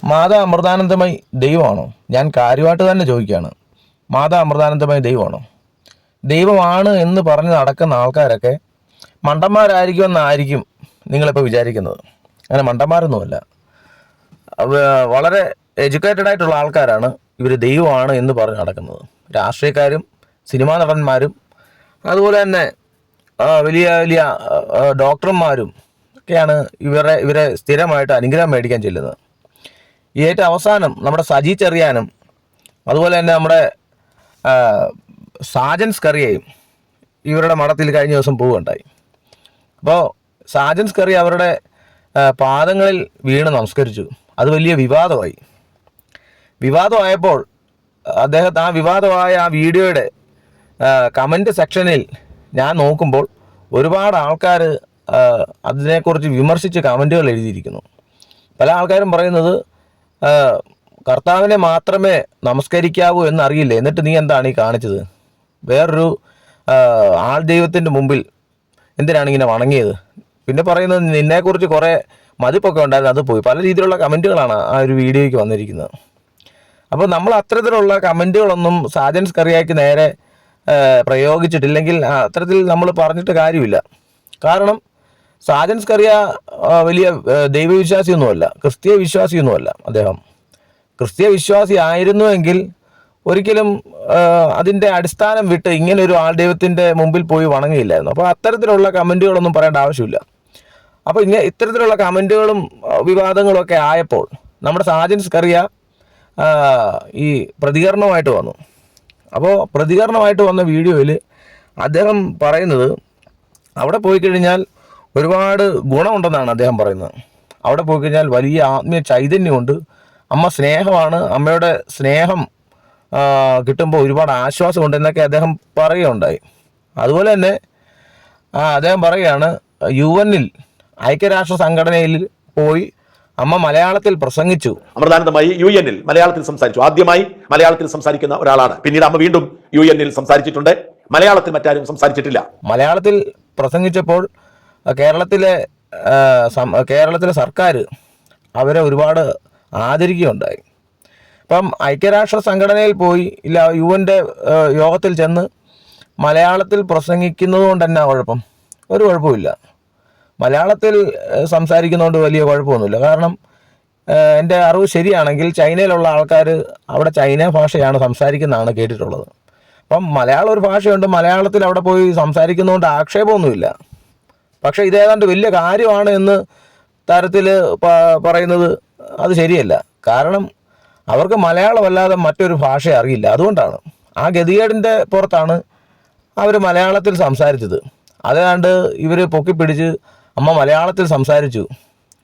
മാതാ അമൃതാനന്ദമയി ദൈവമാണോ? ഞാൻ കാര്യമായിട്ട് തന്നെ ചോദിക്കുകയാണ്. മാതാ അമൃതാനന്ദമയി ദൈവമാണോ? ദൈവമാണ് എന്ന് പറഞ്ഞ് നടക്കുന്ന ആൾക്കാരൊക്കെ മണ്ടന്മാരായിരിക്കുമെന്നായിരിക്കും നിങ്ങളിപ്പോൾ വിചാരിക്കുന്നത്. അങ്ങനെ മണ്ടന്മാരൊന്നുമല്ല. വളരെ എഡ്യൂക്കേറ്റഡ് ആയിട്ടുള്ള ആൾക്കാരാണ് ഇവർ ദൈവമാണ് എന്ന് പറഞ്ഞ് നടക്കുന്നത്. രാഷ്ട്രീയക്കാരും സിനിമാ നടന്മാരും അതുപോലെ തന്നെ വലിയ വലിയ ഡോക്ടർമാരും ഒക്കെയാണ് ഇവരെ സ്ഥിരമായിട്ട് അനുഗ്രഹം മേടിക്കാൻ ചെല്ലുന്നത്. ഈ ഏറ്റവും അവസാനം നമ്മുടെ സജി ചെറിയാനും അതുപോലെ തന്നെ നമ്മുടെ സാജൻ സ്കറിയയും ഇവരുടെ മഠത്തിൽ കഴിഞ്ഞ ദിവസം പോവുകയുണ്ടായി. അപ്പോൾ സാജൻ സ്കറി അവരുടെ പാദങ്ങളിൽ വീണ് നമസ്കരിച്ചു. അത് വലിയ വിവാദമായപ്പോൾ അദ്ദേഹത്തെ ആ വിവാദമായ ആ വീഡിയോയുടെ കമൻറ്റ് സെക്ഷനിൽ ഞാൻ നോക്കുമ്പോൾ ഒരുപാട് ആൾക്കാർ അതിനെക്കുറിച്ച് വിമർശിച്ച് കമൻറ്റുകൾ എഴുതിയിരിക്കുന്നു. പല ആൾക്കാരും പറയുന്നത് കർത്താവിനെ മാത്രമേ നമസ്കരിക്കാവൂ എന്നറിയില്ല, എന്നിട്ട് നീ എന്താണ് ഈ കാണിച്ചത്? വേറൊരു ആൾ ദൈവത്തിൻ്റെ മുമ്പിൽ എന്തിനാണ് ഇങ്ങനെ വണങ്ങിയത്? പിന്നെ പറയുന്നത് നിന്നെക്കുറിച്ച് കുറേ മതിപ്പൊക്കെ ഉണ്ടായിരുന്നു, അത് പോയി. പല രീതിയിലുള്ള കമൻറ്റുകളാണ് ആ ഒരു വീഡിയോയ്ക്ക് വന്നിരിക്കുന്നത്. അപ്പോൾ നമ്മൾ അത്തരത്തിലുള്ള കമൻറ്റുകളൊന്നും സാജൻ സ്കറിയയ്ക്ക് നേരെ പ്രയോഗിച്ചിട്ടില്ലെങ്കിൽ അത്തരത്തിൽ നമ്മൾ പറഞ്ഞിട്ട് കാര്യമില്ല. കാരണം സാജൻ സ്കറിയ വലിയ ദൈവവിശ്വാസിയൊന്നുമല്ല, ക്രിസ്തീയ വിശ്വാസിയൊന്നുമല്ല. അദ്ദേഹം ക്രിസ്തീയ വിശ്വാസി ആയിരുന്നുവെങ്കിൽ ഒരിക്കലും അതിൻ്റെ അടിസ്ഥാനം വിട്ട് ഇങ്ങനെ ഒരു ആൾ ദൈവത്തിൻ്റെ മുമ്പിൽ പോയി വണങ്ങിയില്ലായിരുന്നു. അപ്പോൾ അത്തരത്തിലുള്ള കമൻറ്റുകളൊന്നും പറയേണ്ട ആവശ്യമില്ല. അപ്പോൾ ഇത്തരത്തിലുള്ള കമൻറ്റുകളും വിവാദങ്ങളും ഒക്കെ ആയപ്പോൾ നമ്മുടെ സാജൻ സ്കറിയ ഈ പ്രതികരണമായിട്ട് വന്നു. അപ്പോൾ പ്രതികരണമായിട്ട് വന്ന വീഡിയോയിൽ അദ്ദേഹം പറയുന്നത് അവിടെ പോയി കഴിഞ്ഞാൽ ഒരുപാട് ഗുണമുണ്ടെന്നാണ് അദ്ദേഹം പറയുന്നത്. അവിടെ പോയി കഴിഞ്ഞാൽ വലിയ ആത്മീയ ചൈതന്യമുണ്ട്, അമ്മ സ്നേഹമാണ്, അമ്മയുടെ സ്നേഹം കിട്ടുമ്പോൾ ഒരുപാട് ആശ്വാസമുണ്ട് എന്നൊക്കെ അദ്ദേഹം പറയുകയുണ്ടായി. അതുപോലെ തന്നെ അദ്ദേഹം പറയുകയാണ് UN ഐക്യരാഷ്ട്ര സംഘടനയിൽ പോയി അമ്മ മലയാളത്തിൽ പ്രസംഗിച്ചു. അമൃതാനന്ദമയി UN മലയാളത്തിൽ സംസാരിച്ചു. ആദ്യമായി മലയാളത്തിൽ സംസാരിക്കുന്ന ഒരാളാണ്. പിന്നീട് അമ്മ വീണ്ടും UN സംസാരിച്ചിട്ടുണ്ട്. മലയാളത്തിൽ മറ്റാരും സംസാരിച്ചിട്ടില്ല. മലയാളത്തിൽ പ്രസംഗിച്ചപ്പോൾ കേരളത്തിലെ സർക്കാർ അവരെ ഒരുപാട് ആദരിക്കുകയുണ്ടായി. അപ്പം ഐക്യരാഷ്ട്ര സംഘടനയിൽ പോയി ഇല്ല UN യോഗത്തിൽ ചെന്ന് മലയാളത്തിൽ പ്രസംഗിക്കുന്നത് കൊണ്ട് തന്നെ കുഴപ്പം? ഒരു കുഴപ്പമില്ല. മലയാളത്തിൽ സംസാരിക്കുന്നതുകൊണ്ട് വലിയ കുഴപ്പമൊന്നുമില്ല. കാരണം എൻ്റെ അറിവ് ശരിയാണെങ്കിൽ ചൈനയിലുള്ള ആൾക്കാർ അവിടെ ചൈന ഭാഷയാണ് സംസാരിക്കുന്നതാണ് കേട്ടിട്ടുള്ളത്. അപ്പം മലയാളം ഒരു ഭാഷയുണ്ട്, മലയാളത്തിൽ അവിടെ പോയി സംസാരിക്കുന്നതുകൊണ്ട് ആക്ഷേപമൊന്നുമില്ല. പക്ഷേ ഇതേതാണ്ട് വലിയ കാര്യമാണ് എന്ന് തരത്തിൽ പറയുന്നത് അത് ശരിയല്ല. കാരണം അവർക്ക് മലയാളമല്ലാതെ മറ്റൊരു ഭാഷ അറിയില്ല. അതുകൊണ്ടാണ് ആ ഗതികേടിൻ്റെ പുറത്താണ് അവർ മലയാളത്തിൽ സംസാരിച്ചത്. അതുകൊണ്ട് ഇവർ പൊക്കിപ്പിടിച്ച് അമ്മ മലയാളത്തിൽ സംസാരിച്ചു.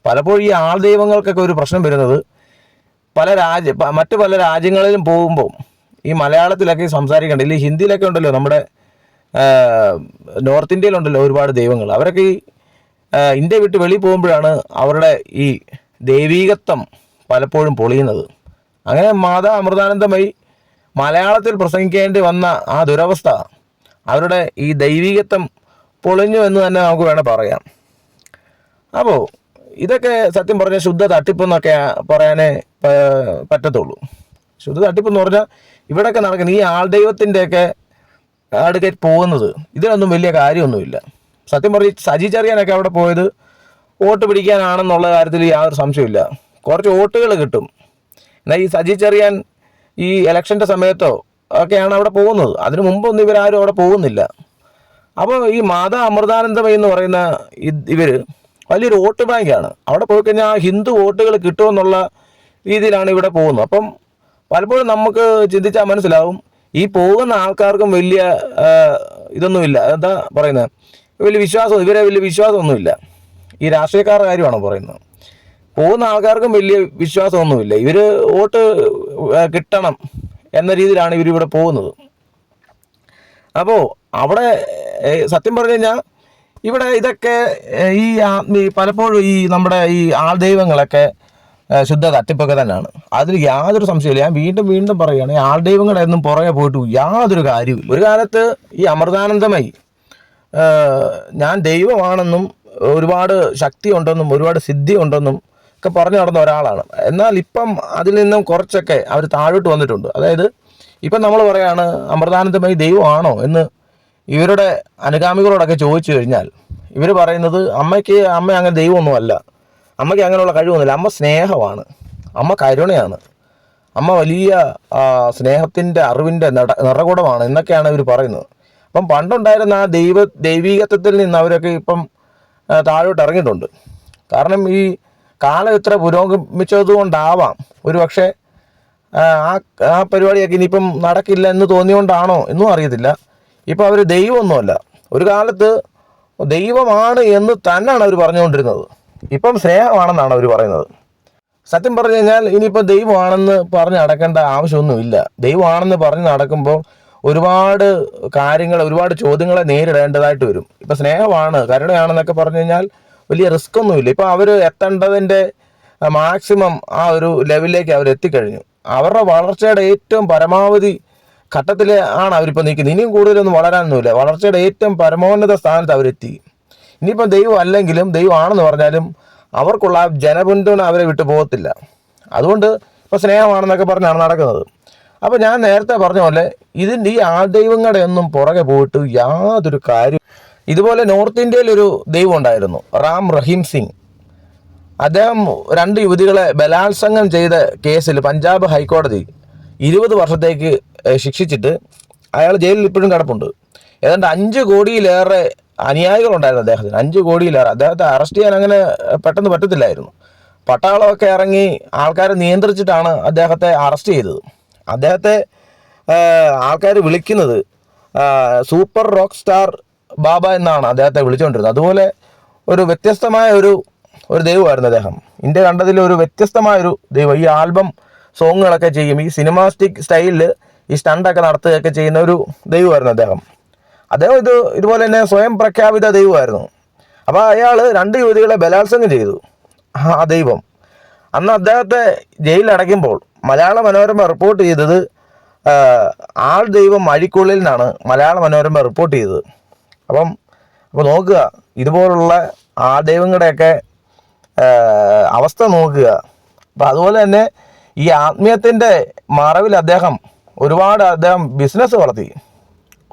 പലപ്പോഴും ഈ ആൾ ദൈവങ്ങൾക്കൊക്കെ ഒരു പ്രശ്നം വരുന്നത് മറ്റു പല രാജ്യങ്ങളിലും പോകുമ്പോൾ ഈ മലയാളത്തിലൊക്കെ സംസാരിക്കണ്ട, ഹിന്ദിയിലൊക്കെ ഉണ്ടല്ലോ, നമ്മുടെ നോർത്ത് ഇന്ത്യയിലുണ്ടല്ലോ ഒരുപാട് ദൈവങ്ങൾ. അവരൊക്കെ ഈ ഇന്ത്യ വിട്ട് വെളിയിൽ പോകുമ്പോഴാണ് അവരുടെ ഈ ദൈവീകത്വം പലപ്പോഴും പൊളിയുന്നത്. അങ്ങനെ മാതാ അമൃതാനന്ദമയി മലയാളത്തിൽ പ്രസംഗിക്കേണ്ടി വന്ന ആ ദുരവസ്ഥ അവരുടെ ഈ ദൈവീകത്വം പൊളിഞ്ഞു എന്ന് തന്നെ നമുക്ക് വേണം പറയാം. അപ്പോൾ ഇതൊക്കെ സത്യം പറഞ്ഞാൽ ശുദ്ധ തട്ടിപ്പെന്നൊക്കെ പറയാനേ പറ്റത്തുള്ളൂ. ശുദ്ധ തട്ടിപ്പെന്ന് പറഞ്ഞാൽ ഇവിടെയൊക്കെ നടക്കുന്ന ഈ ആൾ ദൈവത്തിൻ്റെയൊക്കെ അടുക്കൽ പോകുന്നത് ഇതിനൊന്നും വലിയ കാര്യമൊന്നുമില്ല. സത്യം പറഞ്ഞ് സജി ചെറിയാനൊക്കെ അവിടെ പോയത് വോട്ട് പിടിക്കാനാണെന്നുള്ള കാര്യത്തിൽ യാതൊരു സംശയമില്ല. കുറച്ച് വോട്ടുകൾ കിട്ടും. എന്നാൽ ഈ സജി ചെറിയാൻ ഈ ഇലക്ഷൻ്റെ സമയത്തോ ഒക്കെയാണ് അവിടെ പോകുന്നത്. അതിനു മുമ്പൊന്നും ഇവരാരും അവിടെ പോകുന്നില്ല. അപ്പോൾ ഈ മാതാ അമൃതാനന്ദമയി എന്ന് പറയുന്ന ഇവർ വലിയൊരു വോട്ട് ബാങ്കാണ്. അവിടെ പോയി കഴിഞ്ഞാൽ ആ ഹിന്ദു വോട്ടുകൾ കിട്ടുമെന്നുള്ള രീതിയിലാണ് ഇവിടെ പോകുന്നത്. അപ്പം പലപ്പോഴും നമുക്ക് ചിന്തിച്ചാൽ മനസ്സിലാവും ഈ പോകുന്ന ആൾക്കാർക്കും വലിയ ഇതൊന്നുമില്ല. എന്താ പറയുന്നത്, വലിയ വിശ്വാസമൊന്നുമില്ല. ഈ രാഷ്ട്രീയക്കാരുടെ കാര്യമാണോ പറയുന്നത്? പോകുന്ന ആൾക്കാർക്കും വലിയ വിശ്വാസമൊന്നുമില്ല. ഇവർ വോട്ട് കിട്ടണം എന്ന രീതിയിലാണ് ഇവരിവിടെ പോകുന്നത്. അപ്പോൾ അവിടെ സത്യം പറഞ്ഞു കഴിഞ്ഞാൽ ഇവിടെ ഇതൊക്കെ പലപ്പോഴും ഈ നമ്മുടെ ഈ ആൾ ദൈവങ്ങളൊക്കെ ശുദ്ധ തട്ടിപ്പൊക്കെ തന്നെയാണ്. അതിൽ യാതൊരു സംശയമില്ല. ഞാൻ വീണ്ടും പറയുകയാണ്, ആൾ ദൈവങ്ങളെന്നും പുറകെ പോയിട്ട് യാതൊരു കാര്യമില്ല. ഒരു കാലത്ത് ഈ അമൃതാനന്ദമയി ഞാൻ ദൈവമാണെന്നും ഒരുപാട് ശക്തി ഉണ്ടെന്നും ഒരുപാട് സിദ്ധി ഉണ്ടെന്നും ഒക്കെ പറഞ്ഞു നടന്ന ഒരാളാണ്. എന്നാൽ ഇപ്പം അതിൽ നിന്നും കുറച്ചൊക്കെ അവർ താഴോട്ട് വന്നിട്ടുണ്ട്. അതായത് ഇപ്പം നമ്മൾ പറയാണ് അമൃതാനന്ദമയി ദൈവമാണോ എന്ന് ഇവരുടെ അനുഗാമികളോടൊക്കെ ചോദിച്ചു കഴിഞ്ഞാൽ ഇവർ പറയുന്നത് അമ്മ അങ്ങനെ ദൈവമൊന്നുമല്ല, അമ്മയ്ക്ക് അങ്ങനെയുള്ള കഴിവൊന്നുമില്ല, അമ്മ സ്നേഹമാണ്, അമ്മ കരുണയാണ്, അമ്മ വലിയ സ്നേഹത്തിൻ്റെ അറിവിൻ്റെ നിറകുടമാണ് എന്നൊക്കെയാണ് ഇവർ പറയുന്നത്. അപ്പം പണ്ടുണ്ടായിരുന്ന ആ ദൈവീകത്വത്തിൽ നിന്ന് അവരൊക്കെ ഇപ്പം താഴോട്ട് ഇറങ്ങിയിട്ടുണ്ട്. കാരണം ഈ കാലം ഇത്ര പുരോഗമിച്ചതുകൊണ്ടാവാം ഒരു പക്ഷേ ആ പരിപാടിയൊക്കെ ഇനിയിപ്പം നടക്കില്ല എന്ന് തോന്നിയോണ്ടാണോ എന്നും അറിയത്തില്ല. ഇപ്പം അവർ ദൈവമൊന്നുമല്ല, ഒരു കാലത്ത് ദൈവമാണ് എന്ന് തന്നെയാണ് അവർ പറഞ്ഞുകൊണ്ടിരുന്നത്. ഇപ്പം സ്നേഹമാണെന്നാണ് അവർ പറയുന്നത്. സത്യം പറഞ്ഞു കഴിഞ്ഞാൽ ഇനിയിപ്പോൾ ദൈവമാണെന്ന് പറഞ്ഞ് നടക്കേണ്ട ആവശ്യമൊന്നുമില്ല. ദൈവമാണെന്ന് പറഞ്ഞ് നടക്കുമ്പോൾ ഒരുപാട് കാര്യങ്ങൾ, ഒരുപാട് ചോദ്യങ്ങളെ നേരിടേണ്ടതായിട്ട് വരും. ഇപ്പം സ്നേഹമാണ്, കരുണയാണെന്നൊക്കെ പറഞ്ഞു കഴിഞ്ഞാൽ വലിയ റിസ്ക് ഒന്നുമില്ല. ഇപ്പം അവർ എത്തേണ്ടതിൻ്റെ മാക്സിമം ആ ഒരു ലെവലിലേക്ക് അവർ എത്തിക്കഴിഞ്ഞു. അവരുടെ വളർച്ചയുടെ ഏറ്റവും പരമാവധി ഘട്ടത്തിൽ ആണ് അവരിപ്പോൾ നിൽക്കുന്നത്. ഇനിയും കൂടുതലൊന്നും വളരാനൊന്നുമില്ല. വളർച്ചയുടെ ഏറ്റവും പരമോന്നത സ്ഥാനത്ത് അവരെത്തി. ഇനിയിപ്പം ദൈവം അല്ലെങ്കിലും ദൈവമാണെന്ന് പറഞ്ഞാലും അവർക്കുള്ള ജനപിന്തുണ അവരെ വിട്ടു പോകത്തില്ല. അതുകൊണ്ട് ഇപ്പോൾ സ്നേഹമാണെന്നൊക്കെ പറഞ്ഞാണ് നടക്കുന്നത്. അപ്പോൾ ഞാൻ നേരത്തെ പറഞ്ഞ പോലെ ഇതിൻ്റെ ഈ ആൾദൈവങ്ങളുടെ ഒന്നും പുറകെ പോയിട്ട് യാതൊരു കാര്യം. ഇതുപോലെ നോർത്ത് ഇന്ത്യയിലൊരു ദൈവം ഉണ്ടായിരുന്നു, റാം റഹീം സിംഗ്. അദ്ദേഹം 2 യുവതികളെ ബലാത്സംഗം ചെയ്ത കേസിൽ പഞ്ചാബ് ഹൈക്കോടതി 20 വർഷത്തേക്ക് ശിക്ഷിച്ചിട്ട് അയാൾ ജയിലിൽ ഇപ്പോഴും കിടപ്പുണ്ട്. ഏതാണ്ട് 5 കോടിയിലേറെ അനുയായികളുണ്ടായിരുന്നു അദ്ദേഹത്തിന്. 5 കോടിയിലേറെ. അദ്ദേഹത്തെ അറസ്റ്റ് ചെയ്യാൻ അങ്ങനെ പെട്ടെന്ന് പറ്റത്തില്ലായിരുന്നു. പട്ടാളമൊക്കെ ഇറങ്ങി ആൾക്കാരെ നിയന്ത്രിച്ചിട്ടാണ് അദ്ദേഹത്തെ അറസ്റ്റ് ചെയ്തത്. അദ്ദേഹത്തെ ആൾക്കാർ വിളിക്കുന്നത് സൂപ്പർ റോക്ക് സ്റ്റാർ ബാബ എന്നാണ് അദ്ദേഹത്തെ വിളിച്ചുകൊണ്ടിരുന്നത്. അതുപോലെ ഒരു വ്യത്യസ്തമായ ഒരു ദൈവമായിരുന്നു അദ്ദേഹം. ഇന്ത്യ കണ്ടതിൽ ഒരു വ്യത്യസ്തമായൊരു ദൈവം. ഈ ആൽബം സോങ്ങുകളൊക്കെ ചെയ്യും, ഈ സിനിമാസ്റ്റിക് സ്റ്റൈലിൽ ഈ സ്റ്റണ്ടൊക്കെ നടത്തുകയൊക്കെ ചെയ്യുന്ന ഒരു ദൈവമായിരുന്നു അദ്ദേഹം. ഇതുപോലെ തന്നെ സ്വയം പ്രഖ്യാപിത ദൈവമായിരുന്നു. അപ്പോൾ അയാൾ 2 യുവതികളെ ബലാത്സംഗം ചെയ്തു. ആ ദൈവം അന്ന് അദ്ദേഹത്തെ ജയിലിലടയ്ക്കുമ്പോൾ മലയാള മനോരമ റിപ്പോർട്ട് ചെയ്തത് ആൾ ദൈവം അഴിക്കുള്ളിൽ നിന്നാണ് മലയാള മനോരമ റിപ്പോർട്ട് ചെയ്തത്. അപ്പോൾ നോക്കുക, ഇതുപോലുള്ള ആ ദൈവങ്ങളുടെയൊക്കെ അവസ്ഥ നോക്കുക. അപ്പം അതുപോലെ തന്നെ ഈ ആത്മീയത്തിൻ്റെ മറവിൽ അദ്ദേഹം ബിസിനസ് വളർത്തി,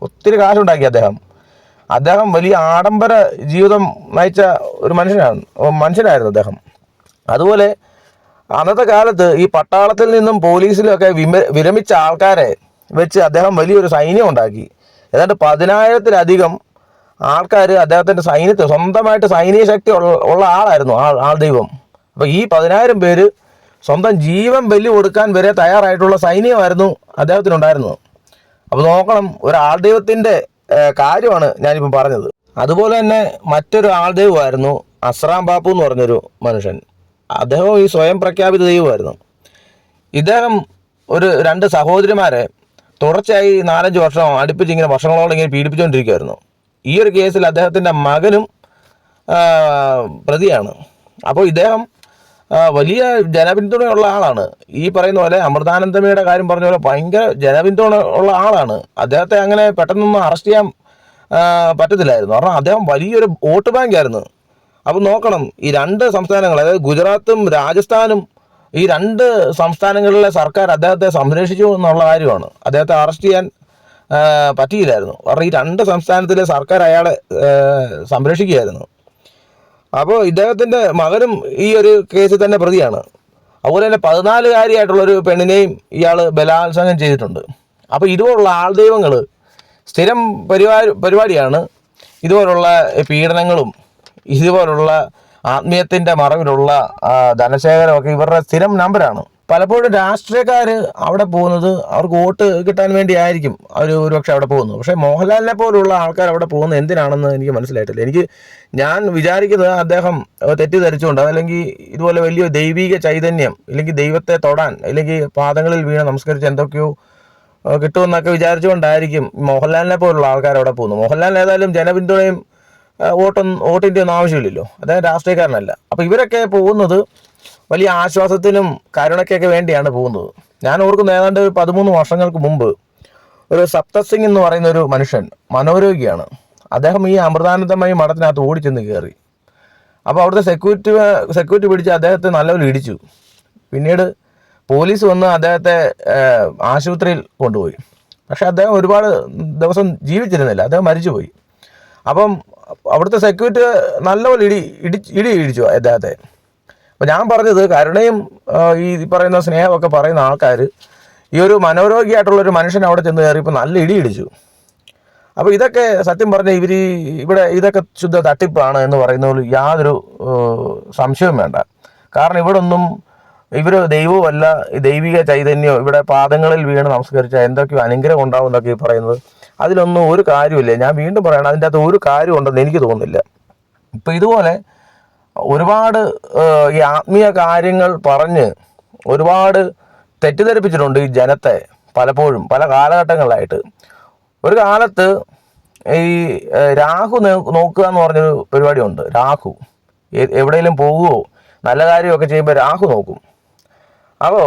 ഒത്തിരി കാശുണ്ടാക്കി. അദ്ദേഹം വലിയ ആഡംബര ജീവിതം നയിച്ച ഒരു മനുഷ്യനായിരുന്നു അദ്ദേഹം. അതുപോലെ അന്നത്തെ കാലത്ത് ഈ പട്ടാളത്തിൽ നിന്നും പോലീസിലൊക്കെ വിരമിച്ച ആൾക്കാരെ വെച്ച് അദ്ദേഹം വലിയൊരു സൈന്യം ഉണ്ടാക്കി. ഏതാണ്ട് 10,000-ലധികം ആൾക്കാർ അദ്ദേഹത്തിൻ്റെ സൈന്യത്തിൽ, സ്വന്തമായിട്ട് സൈനിക ശക്തി ഉള്ള ആളായിരുന്നു ആൾ ദൈവം. അപ്പോൾ ഈ 10,000 പേര് സ്വന്തം ജീവൻ ബലി കൊടുക്കാൻ വരെ തയ്യാറായിട്ടുള്ള സൈന്യമായിരുന്നു അദ്ദേഹത്തിനുണ്ടായിരുന്നത്. അപ്പോൾ നോക്കണം, ഒരു ആൾദൈവത്തിൻ്റെ കാര്യമാണ് ഞാനിപ്പം പറഞ്ഞത്. അതുപോലെ തന്നെ മറ്റൊരു ആൾദൈവമായിരുന്നു അസ്രാം ബാപ്പു എന്ന് പറഞ്ഞൊരു മനുഷ്യൻ. അദ്ദേഹം ഈ സ്വയം പ്രഖ്യാപിത ദൈവമായിരുന്നു. ഇദ്ദേഹം 2 സഹോദരിമാരെ തുടർച്ചയായി 4-5 വർഷം അടുപ്പിച്ച് ഇങ്ങനെ വർഷങ്ങളോളം ഇങ്ങനെ പീഡിപ്പിച്ചുകൊണ്ടിരിക്കുകയായിരുന്നു. ഈ ഒരു കേസിൽ അദ്ദേഹത്തിൻ്റെ മകനും പ്രതിയാണ്. അപ്പോൾ ഇദ്ദേഹം വലിയ ജനപിന്തുണയുള്ള ആളാണ്. ഈ പറയുന്ന പോലെ അമൃതാനന്ദമയുടെ കാര്യം പറഞ്ഞ പോലെ ഭയങ്കര ജനപിന്തുണ ഉള്ള ആളാണ്. അദ്ദേഹത്തെ അങ്ങനെ പെട്ടെന്നൊന്നും അറസ്റ്റ് ചെയ്യാൻ പറ്റത്തില്ലായിരുന്നു. കാരണം അദ്ദേഹം വലിയൊരു വോട്ട് ബാങ്കായിരുന്നു. അപ്പോൾ നോക്കണം, ഈ 2 സംസ്ഥാനങ്ങൾ, അതായത് ഗുജറാത്തും രാജസ്ഥാനും, ഈ 2 സംസ്ഥാനങ്ങളിലെ സർക്കാർ അദ്ദേഹത്തെ സംരക്ഷിച്ചു എന്നുള്ള കാര്യമാണ്. അദ്ദേഹത്തെ അറസ്റ്റ് ചെയ്യാൻ പറ്റിയില്ലായിരുന്നു. കാരണം ഈ 2 സംസ്ഥാനത്തിലെ സർക്കാർ അയാളെ സംരക്ഷിക്കുകയായിരുന്നു. അപ്പോൾ ഇദ്ദേഹത്തിൻ്റെ മകനും ഈ ഒരു കേസിൽ തന്നെ പ്രതിയാണ്. അതുപോലെ തന്നെ 14-കാരിയായിട്ടുള്ളൊരു പെണ്ണിനെയും ഇയാൾ ബലാത്സംഗം ചെയ്തിട്ടുണ്ട്. അപ്പോൾ ഇതുപോലുള്ള ആൾദൈവങ്ങൾ സ്ഥിരം പരിപാടിയാണ്. ഇതുപോലുള്ള പീഡനങ്ങളും ഇതുപോലുള്ള ആത്മീയത്തിൻ്റെ മറവിലുള്ള ധനശേഖരമൊക്കെ ഇവരുടെ സ്ഥിരം നമ്പറാണ്. പലപ്പോഴും രാഷ്ട്രീയക്കാർ അവിടെ പോകുന്നത് അവർക്ക് വോട്ട് കിട്ടാൻ വേണ്ടിയായിരിക്കും അവർ ഒരുപക്ഷെ അവിടെ പോകുന്നത്. പക്ഷേ മോഹൻലാലിനെ പോലുള്ള ആൾക്കാർ അവിടെ പോകുന്നത് എന്തിനാണെന്ന് എനിക്ക് മനസ്സിലായിട്ടില്ല. ഞാൻ വിചാരിക്കുന്നത് അദ്ദേഹം തെറ്റിദ്ധരിച്ചുകൊണ്ട്, അതല്ലെങ്കിൽ ഇതുപോലെ വലിയ ദൈവിക ചൈതന്യം, ഇല്ലെങ്കിൽ ദൈവത്തെ തൊടാൻ, അല്ലെങ്കിൽ പാദങ്ങളിൽ വീണ് നമസ്കരിച്ച് എന്തൊക്കെയോ കിട്ടുമെന്നൊക്കെ വിചാരിച്ചുകൊണ്ടായിരിക്കും മോഹൻലാലിനെ പോലുള്ള ആൾക്കാർ അവിടെ പോകുന്നത്. മോഹൻലാലിന് ഏതായാലും ജനപിന്തുണയും വോട്ടിൻ്റെ ഒന്നും ആവശ്യമില്ലല്ലോ, അദ്ദേഹം രാഷ്ട്രീയക്കാരനല്ല. അപ്പോൾ ഇവരൊക്കെ പോകുന്നത് വലിയ ആശ്വാസത്തിനും കരുണയ്ക്കൊക്കെ വേണ്ടിയാണ് പോകുന്നത്. ഞാൻ ഓർക്കുന്ന ഏതാണ്ട് 13 വർഷങ്ങൾക്ക് മുമ്പ് ഒരു സപ്തസിംഗ് എന്ന് പറയുന്ന ഒരു മനുഷ്യൻ, മനോരോഗിയാണ്. അദ്ദേഹം ഈ അമൃതാനന്ദമയി മഠത്തിനകത്ത് ഓടിച്ചെന്ന് കയറി. അപ്പോൾ അവിടുത്തെ സെക്യൂരിറ്റി പിടിച്ച് അദ്ദേഹത്തെ നല്ലപോലെ ഇടിച്ചു. പിന്നീട് പോലീസ് വന്ന് അദ്ദേഹത്തെ ആശുപത്രിയിൽ കൊണ്ടുപോയി. പക്ഷെ അദ്ദേഹം ഒരുപാട് ദിവസം ജീവിച്ചിരുന്നില്ല, അദ്ദേഹം മരിച്ചുപോയി. അപ്പം അവിടുത്തെ സെക്യൂരിറ്റി നല്ലപോലെ ഇടിച്ചു അദ്ദേഹത്തെ. അപ്പം ഞാൻ പറഞ്ഞത്, കരുണയും ഈ പറയുന്ന സ്നേഹമൊക്കെ പറയുന്ന ആൾക്കാർ ഈ ഒരു മനോരോഗിയായിട്ടുള്ളൊരു മനുഷ്യൻ അവിടെ ചെന്ന് കയറിയപ്പോൾ നല്ല ഇടിച്ചു. അപ്പോൾ ഇതൊക്കെ സത്യം പറഞ്ഞാൽ ഇവിടെ ഇതൊക്കെ ശുദ്ധ തട്ടിപ്പാണ് എന്ന് പറയുന്നതിൽ യാതൊരു സംശയവും വേണ്ട. കാരണം ഇവിടെ ഒന്നും ഇവർ ദൈവവുമല്ല, ദൈവിക ചൈതന്യം ഇവിടെ പാദങ്ങളിൽ വീണ് നമസ്കരിച്ചാൽ എന്തൊക്കെയോ അനുഗ്രഹം ഉണ്ടാവും എന്നൊക്കെ പറയുന്നത്. അതിലൊന്നും ഒരു കാര്യമില്ല. ഞാൻ വീണ്ടും പറയണം, അതിൻ്റെ അകത്ത് ഒരു കാര്യമുണ്ടെന്ന് എനിക്ക് തോന്നുന്നില്ല. ഇപ്പം ഇതുപോലെ ഒരുപാട് ഈ ആത്മീയ കാര്യങ്ങൾ പറഞ്ഞ് ഒരുപാട് തെറ്റിദ്ധരിപ്പിച്ചിട്ടുണ്ട് ഈ ജനത്തെ പലപ്പോഴും പല കാലഘട്ടങ്ങളിലായിട്ട്. ഒരു കാലത്ത് ഈ രാഹു നോക്കുക എന്ന് പറഞ്ഞൊരു പരിപാടിയുണ്ട്. രാഹു എവിടെയെങ്കിലും പോകുമോ നല്ല കാര്യമൊക്കെ ചെയ്യുമ്പോൾ രാഹു നോക്കും. അപ്പോൾ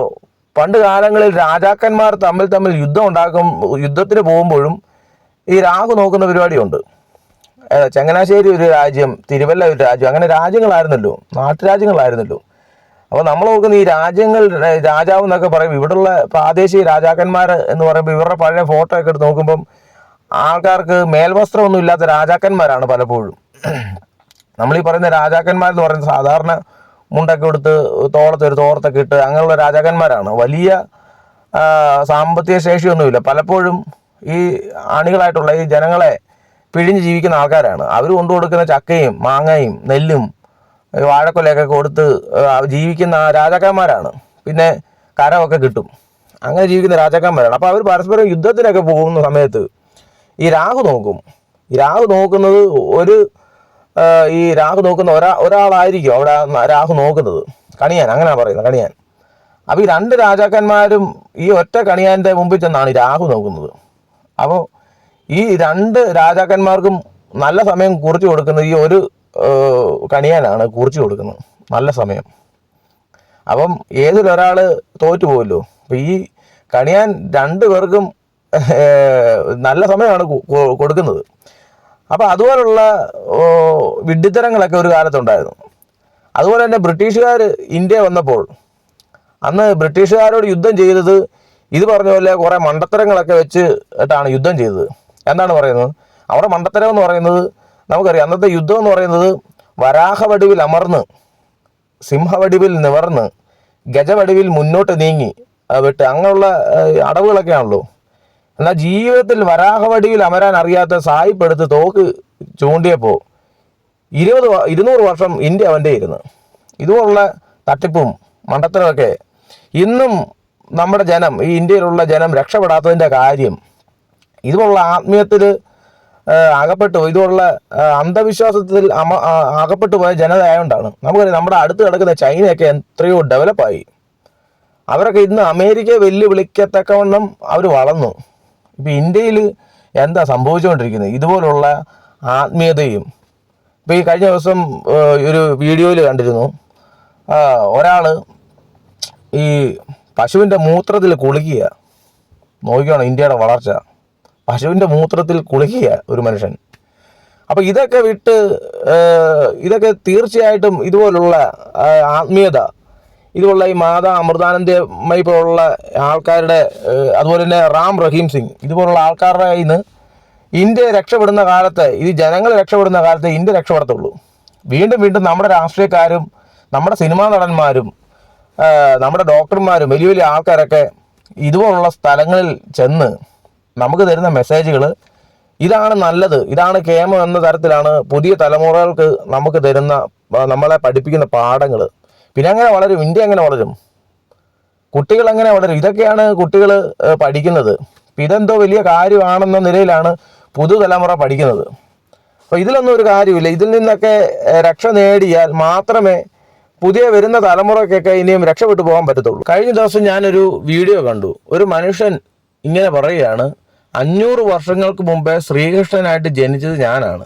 പണ്ട് കാലങ്ങളിൽ രാജാക്കന്മാർ തമ്മിൽ യുദ്ധത്തിന് പോകുമ്പോഴും ഈ രാഹു നോക്കുന്ന പരിപാടിയുണ്ട്. ചങ്ങനാശ്ശേരി ഒരു രാജ്യം, തിരുവല്ല ഒരു രാജ്യം, അങ്ങനെ രാജ്യങ്ങളായിരുന്നല്ലോ, നാട്ടുരാജ്യങ്ങളായിരുന്നല്ലോ. അപ്പോൾ നമ്മൾ നോക്കുന്ന ഈ രാജാവ് എന്നൊക്കെ പറയും, ഇവിടുള്ള പ്രാദേശിക രാജാക്കന്മാർ എന്ന് പറയുമ്പോൾ ഇവരുടെ പഴയ ഫോട്ടോ ഒക്കെ എടുത്ത് നോക്കുമ്പം ആൾക്കാർക്ക് മേൽവസ്ത്രമൊന്നും ഇല്ലാത്ത രാജാക്കന്മാരാണ് പലപ്പോഴും. നമ്മളീ പറയുന്ന രാജാക്കന്മാരെന്ന് പറയുന്നത് സാധാരണ മുണ്ടൊക്കെ എടുത്ത് തോളത്തൊരു തോർത്തൊക്കെ ഇട്ട് അങ്ങനെയുള്ള രാജാക്കന്മാരാണ്. വലിയ സാമ്പത്തിക ശേഷിയൊന്നുമില്ല. പലപ്പോഴും ഈ അണികളായിട്ടുള്ള ഈ ജനങ്ങളെ പിഴിഞ്ഞ് ജീവിക്കുന്ന ആൾക്കാരാണ്. അവർ കൊണ്ടുകൊടുക്കുന്ന ചക്കയും മാങ്ങയും നെല്ലും വാഴക്കൊലയൊക്കെ കൊടുത്ത് ജീവിക്കുന്ന രാജാക്കന്മാരാണ്. പിന്നെ കരമൊക്കെ കിട്ടും, അങ്ങനെ ജീവിക്കുന്ന രാജാക്കന്മാരാണ്. അപ്പോൾ അവർ പരസ്പരം യുദ്ധത്തിനൊക്കെ പോകുന്ന സമയത്ത് ഈ രാഹു നോക്കും. ഈ രാഹു നോക്കുന്നത് ഈ രാഹു നോക്കുന്ന ഒരാളായിരിക്കും അവിടെ രാഹു നോക്കുന്നത്. കണിയാൻ, അങ്ങനെയാണ് പറയുന്നത്, കണിയാൻ. അപ്പോൾ ഈ രണ്ട് രാജാക്കന്മാരും ഈ ഒറ്റ കണിയാൻ്റെ മുമ്പിൽ ചെന്നാണ് ഈ രാഹു നോക്കുന്നത്. അപ്പോൾ ഈ രണ്ട് രാജാക്കന്മാർക്കും നല്ല സമയം കുറിച്ച് കൊടുക്കുന്നത് ഈ ഒരു കണിയാനാണ് കുറിച്ച് കൊടുക്കുന്നത്, നല്ല സമയം. അപ്പം ഏതിലൊരാൾ തോറ്റു പോകുമല്ലോ. അപ്പം ഈ കണിയാൻ രണ്ടു പേർക്കും നല്ല സമയമാണ് കൊടുക്കുന്നത്. അപ്പം അതുപോലുള്ള വിഡ്ഢിത്തരങ്ങളൊക്കെ ഒരു കാലത്തുണ്ടായിരുന്നു. അതുപോലെ തന്നെ ബ്രിട്ടീഷുകാർ ഇന്ത്യ വന്നപ്പോൾ അന്ന് ബ്രിട്ടീഷുകാരോട് യുദ്ധം ചെയ്തത് ഇത് പറഞ്ഞ പോലെ കുറേ മണ്ടത്തരങ്ങളൊക്കെ വെച്ചിട്ടാണ് യുദ്ധം ചെയ്തത്. എന്താണ് പറയുന്നത്? അവിടെ മണ്ടത്തരം എന്ന് പറയുന്നത് നമുക്കറിയാം. അന്നത്തെ യുദ്ധം എന്ന് പറയുന്നത് വരാഹവടിവിൽ അമർന്ന്, സിംഹവടിവിൽ നിവർന്ന്, ഗജവടിവിൽ മുന്നോട്ട് നീങ്ങി വിട്ട്, അങ്ങനെയുള്ള അടവുകളൊക്കെയാണല്ലോ. എന്നാൽ ജീവിതത്തിൽ വരാഹവടിയിൽ അമരാൻ അറിയാത്ത സായിപ്പ് എടുത്ത് തോക്ക് ചൂണ്ടിയപ്പോൾ 200 വർഷം ഇന്ത്യ അവൻ്റെ ഇരുന്ന്. ഇതുപോലുള്ള തട്ടിപ്പും മണ്ടത്തരമൊക്കെ ഇന്നും നമ്മുടെ ജനം, ഈ ഇന്ത്യയിലുള്ള ജനം രക്ഷപ്പെടാത്തതിൻ്റെ കാര്യം ഇതുപോലുള്ള ആത്മീയത്തിൽ അകപ്പെട്ടു, ഇതുപോലുള്ള അന്ധവിശ്വാസത്തിൽ അകപ്പെട്ടു പോയ ജനതയായതുകൊണ്ടാണ്. നമുക്കറിയാം, നമ്മുടെ അടുത്ത് കിടക്കുന്ന ചൈനയൊക്കെ എത്രയോ ഡെവലപ്പായി. അവരൊക്കെ ഇന്ന് അമേരിക്കയെ വെല്ലുവിളിക്കത്തക്കവണ്ണം അവർ വളർന്നു. ഇപ്പം ഇന്ത്യയിൽ എന്താ സംഭവിച്ചുകൊണ്ടിരിക്കുന്നത്? ഇതുപോലുള്ള ആത്മീയതയും. ഇപ്പോൾ ഈ കഴിഞ്ഞ ദിവസം ഒരു വീഡിയോയിൽ കണ്ടിരുന്നു, ഒരാൾ ഈ പശുവിൻ്റെ മൂത്രത്തിൽ കുളിക്കുക. നോക്കിയാണ് ഇന്ത്യയുടെ വളർച്ച. പശുവിൻ്റെ മൂത്രത്തിൽ കുളിക്കുക ഒരു മനുഷ്യൻ. അപ്പോൾ ഇതൊക്കെ വിട്ട് ഇതൊക്കെ തീർച്ചയായിട്ടും ഇതുപോലുള്ള ആത്മീയത, ഇതുപോലുള്ള ഈ മാതാ അമൃതാനന്ദമയി പോലുള്ള ആൾക്കാരുടെ, അതുപോലെ തന്നെ റാം റഹീം സിംഗ്, ഇതുപോലുള്ള ആൾക്കാരുടെ കയ്യിൽ നിന്ന് ഇന്ത്യ രക്ഷപ്പെടുന്ന കാലത്ത്, ഈ ജനങ്ങൾ രക്ഷപ്പെടുന്ന കാലത്ത് ഇന്ത്യ രക്ഷപ്പെടത്തുള്ളൂ. വീണ്ടും വീണ്ടും നമ്മുടെ രാഷ്ട്രീയക്കാരും നമ്മുടെ സിനിമാ നടന്മാരും നമ്മുടെ ഡോക്ടർമാരും വലിയ വലിയ ആൾക്കാരൊക്കെ ഇതുപോലുള്ള സ്ഥലങ്ങളിൽ ചെന്ന് നമുക്ക് തരുന്ന മെസ്സേജുകൾ ഇതാണ് നല്ലത്, ഇതാണ് കേമം എന്ന തരത്തിലാണ് പുതിയ തലമുറകൾക്ക് നമുക്ക് തരുന്ന, നമ്മളെ പഠിപ്പിക്കുന്ന പാഠങ്ങൾ. പിന്നെ അങ്ങനെ വളരും, ഇന്ത്യ എങ്ങനെ വളരും, കുട്ടികൾ എങ്ങനെ വളരും, ഇതൊക്കെയാണ് കുട്ടികൾ പഠിക്കുന്നത്. ഇതെന്തോ വലിയ കാര്യമാണെന്ന നിലയിലാണ് പുതുതലമുറ പഠിക്കുന്നത്. അപ്പോൾ ഇതിലൊന്നും ഒരു കാര്യമില്ല. ഇതിൽ നിന്നൊക്കെ രക്ഷ നേടിയാൽ മാത്രമേ പുതിയ വരുന്ന തലമുറയ്ക്കൊക്കെ ഇനിയും രക്ഷപ്പെട്ടു പോകാൻ പറ്റത്തുള്ളൂ. കഴിഞ്ഞ ദിവസം ഞാനൊരു വീഡിയോ കണ്ടു. ഒരു മനുഷ്യൻ ഇങ്ങനെ പറയുകയാണ്, 500 വർഷങ്ങൾക്ക് മുമ്പേ ശ്രീകൃഷ്ണനായിട്ട് ജനിച്ചത് ഞാനാണ്.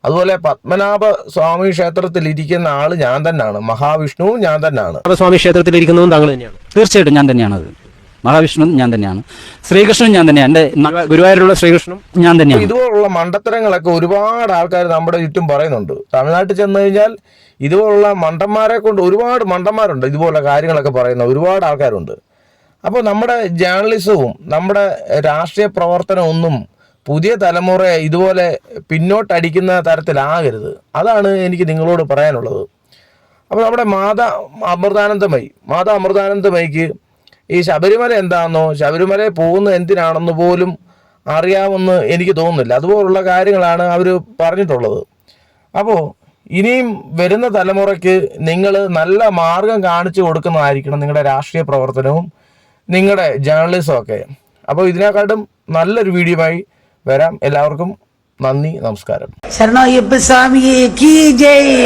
അതുപോലെ പത്മനാഭ സ്വാമി ക്ഷേത്രത്തിൽ ഇരിക്കുന്ന ആള് ഞാൻ തന്നെയാണ്, മഹാവിഷ്ണുവും ഞാൻ തന്നെയാണ്. സ്വാമി ക്ഷേത്രത്തിൽ ഇരിക്കുന്നതും താങ്കൾ തന്നെയാണ്? തീർച്ചയായിട്ടും ഞാൻ തന്നെയാണത്. മഹാവിഷ്ണു ഞാൻ തന്നെയാണ്, ശ്രീകൃഷ്ണനും ഞാൻ തന്നെയാണ്, എൻ്റെ ഗുരുവായൂരുള്ള ശ്രീകൃഷ്ണനും ഞാൻ തന്നെയാണ്. ഇതുപോലുള്ള മണ്ടത്തരങ്ങളൊക്കെ ഒരുപാട് ആൾക്കാർ നമ്മുടെ ചുറ്റും പറയുന്നുണ്ട്. തമിഴ്നാട്ടിൽ ചെന്ന് കഴിഞ്ഞാൽ ഇതുപോലുള്ള മണ്ടന്മാരെ കൊണ്ട് ഒരുപാട് മണ്ടന്മാരുണ്ട്, ഇതുപോലുള്ള കാര്യങ്ങളൊക്കെ പറയുന്ന ഒരുപാട് ആൾക്കാരുണ്ട്. അപ്പോൾ നമ്മുടെ ജേർണലിസവും നമ്മുടെ രാഷ്ട്രീയ പ്രവർത്തനവും ഒന്നും പുതിയ തലമുറയെ ഇതുപോലെ പിന്നോട്ടടിക്കുന്ന തരത്തിലാകരുത്. അതാണ് എനിക്ക് നിങ്ങളോട് പറയാനുള്ളത്. അപ്പോൾ നമ്മുടെ മാതാ അമൃതാനന്ദമയിക്ക് ഈ ശബരിമല എന്താണെന്നോ ശബരിമലയിൽ പോകുന്നത് എന്തിനാണെന്ന് പോലും അറിയാമെന്ന് എനിക്ക് തോന്നുന്നില്ല. അതുപോലുള്ള കാര്യങ്ങളാണ് അവർ പറഞ്ഞിട്ടുള്ളത്. അപ്പോൾ ഇനിയും വരുന്ന തലമുറയ്ക്ക് നിങ്ങൾ നല്ല മാർഗം കാണിച്ചു കൊടുക്കുന്നതായിരിക്കണം നിങ്ങളുടെ രാഷ്ട്രീയ പ്രവർത്തനവും നിങ്ങളുടെ ജേർണലിസവും ഒക്കെ. അപ്പോൾ ഇതിനെക്കാട്ടും നല്ലൊരു വീഡിയോയുമായി വരാം. എല്ലാവർക്കും നന്ദി, നമസ്കാരം. ശരണയ്യപ്പ സ്വാമിയെ കീ ജയ്.